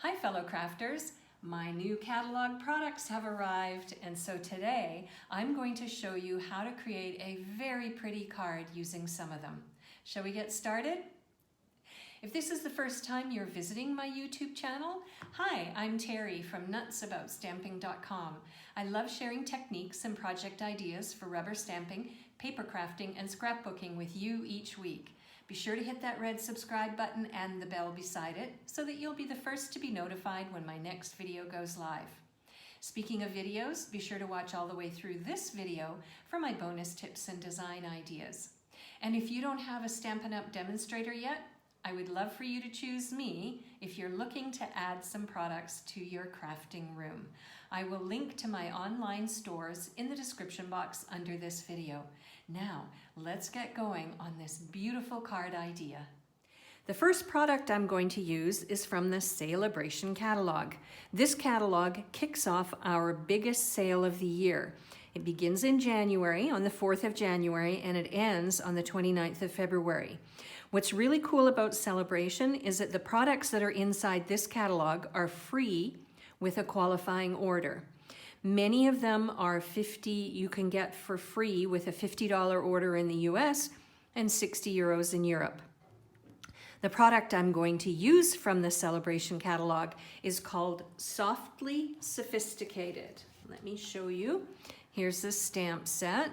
Hi fellow crafters, my new catalog products have arrived, and so today I'm going to show you how to create a very pretty card using some of them. Shall we get started? If this is the first time you're visiting my YouTube channel, hi, I'm Terry from nutsaboutsstamping.com. I love sharing techniques and project ideas for rubber stamping, paper crafting, and scrapbooking with you each week. Be sure to hit that red subscribe button and the bell beside it so that you'll be the first to be notified when my next video goes live. Speaking of videos, be sure to watch all the way through this video for my bonus tips and design ideas. And if you don't have a Stampin' Up! Demonstrator yet, I would love for you to choose me if you're looking to add some products to your crafting room. I will link to my online stores in the description box under this video. Now, let's get going on this beautiful card idea. The first product I'm going to use is from the Celebration catalog. This catalog kicks off our biggest sale of the year. It begins in January, on the 4th of January, and it ends on the 29th of February. What's really cool about Celebration is that the products that are inside this catalog are free with a qualifying order. Many of them are you can get for free with a $50 order in the US and 60 euros in Europe. The product I'm going to use from the Celebration catalog is called Softly Sophisticated. Let me show you. Here's the stamp set.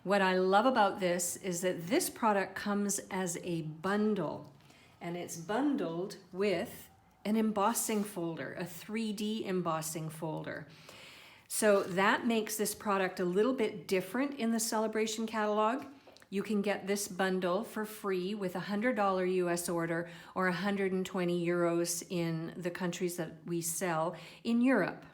What I love about this is that this product comes as a bundle, and it's bundled with an embossing folder, a 3D embossing folder. So that makes this product a little bit different in the Celebration catalog. You can get this bundle for free with a $100 US order or 120 euros in the countries that we sell in Europe.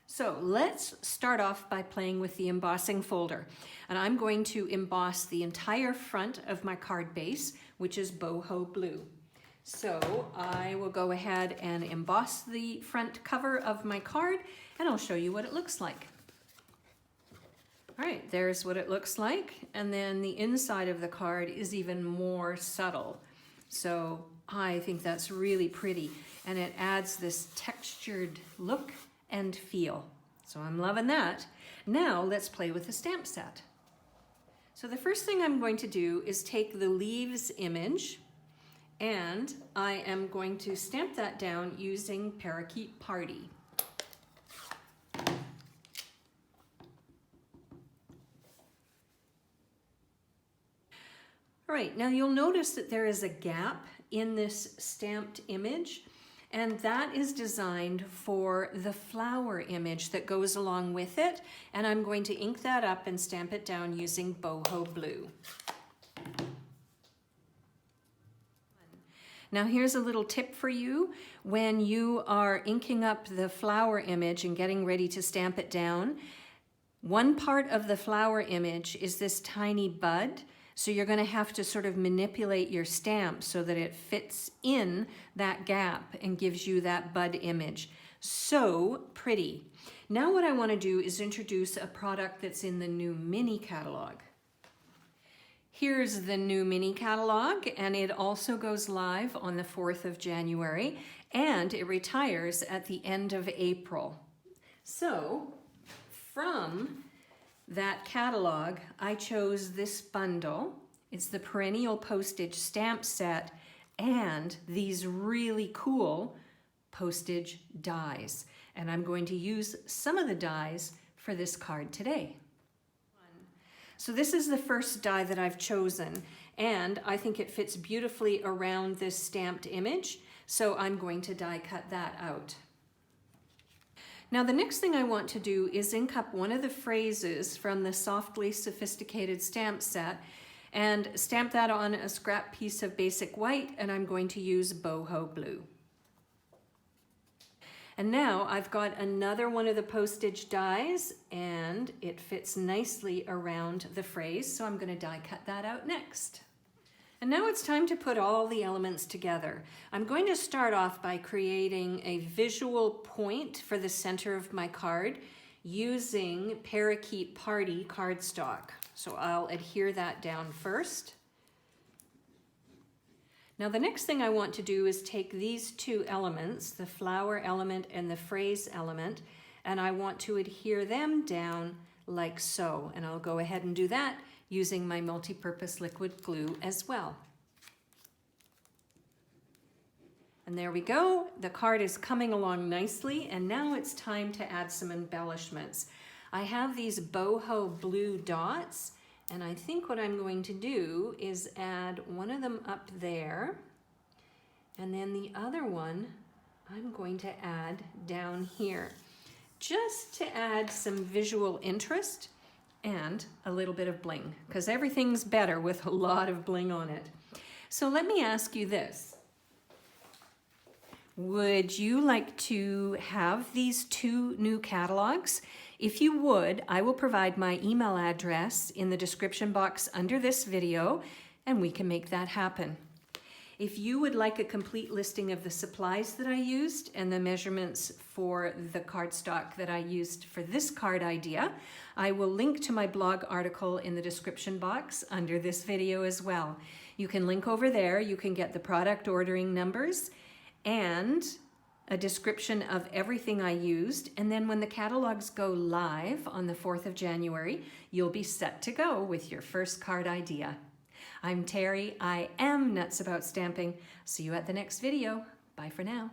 So let's start off by playing with the embossing folder. And I'm going to emboss the entire front of my card base, which is boho blue. So I will go ahead and emboss the front cover of my card, and I'll show you what it looks like. All right, there's what it looks like. And then the inside of the card is even more subtle. So I think that's really pretty. And it adds this textured look and feel. So I'm loving that. Now let's play with the stamp set. So the first thing I'm going to do is take the leaves image, and I am going to stamp that down using Parakeet Party. All right, now you'll notice that there is a gap in this stamped image, and that is designed for the flower image that goes along with it, and I'm going to ink that up and stamp it down using boho blue. Now here's a little tip for you. When you are inking up the flower image and getting ready to stamp it down, one part of the flower image is this tiny bud. So you're going to have to sort of manipulate your stamp so that it fits in that gap and gives you that bud image. So pretty. Now what I want to do is introduce a product that's in the new mini catalog. Here's the new mini catalog, and it also goes live on the 4th of January, and it retires at the end of April. So from that catalog, I chose this bundle. It's the Perennial Postage Stamp Set and these really cool postage dies. And I'm going to use some of the dies for this card today. So this is the first die that I've chosen, and I think it fits beautifully around this stamped image, so I'm going to die cut that out. Now the next thing I want to do is ink up one of the phrases from the Softly Sophisticated stamp set and stamp that on a scrap piece of basic white, and I'm going to use boho blue. And now I've got another one of the postage dies, and it fits nicely around the phrase, so I'm going to die cut that out next. And now it's time to put all the elements together. I'm going to start off by creating a visual point for the center of my card using Parakeet Party cardstock. So I'll adhere that down first. Now the next thing I want to do is take these two elements, the flower element and the phrase element, and I want to adhere them down like so. And I'll go ahead and do that using my multi-purpose liquid glue as well. And there we go. The card is coming along nicely, and now it's time to add some embellishments. I have these boho blue dots, and I think what I'm going to do is add one of them up there, and then the other one I'm going to add down here, just to add some visual interest and a little bit of bling, because everything's better with a lot of bling on it. So let me ask you this. Would you like to have these two new catalogs? If you would, I will provide my email address in the description box under this video, and we can make that happen. If you would like a complete listing of the supplies that I used and the measurements for the cardstock that I used for this card idea, I will link to my blog article in the description box under this video as well. You can link over there, you can get the product ordering numbers and a description of everything I used, and then when the catalogs go live on the 4th of January, you'll be set to go with your first card idea. I'm Terry, I am Nuts About Stamping. See you at the next video. Bye for now.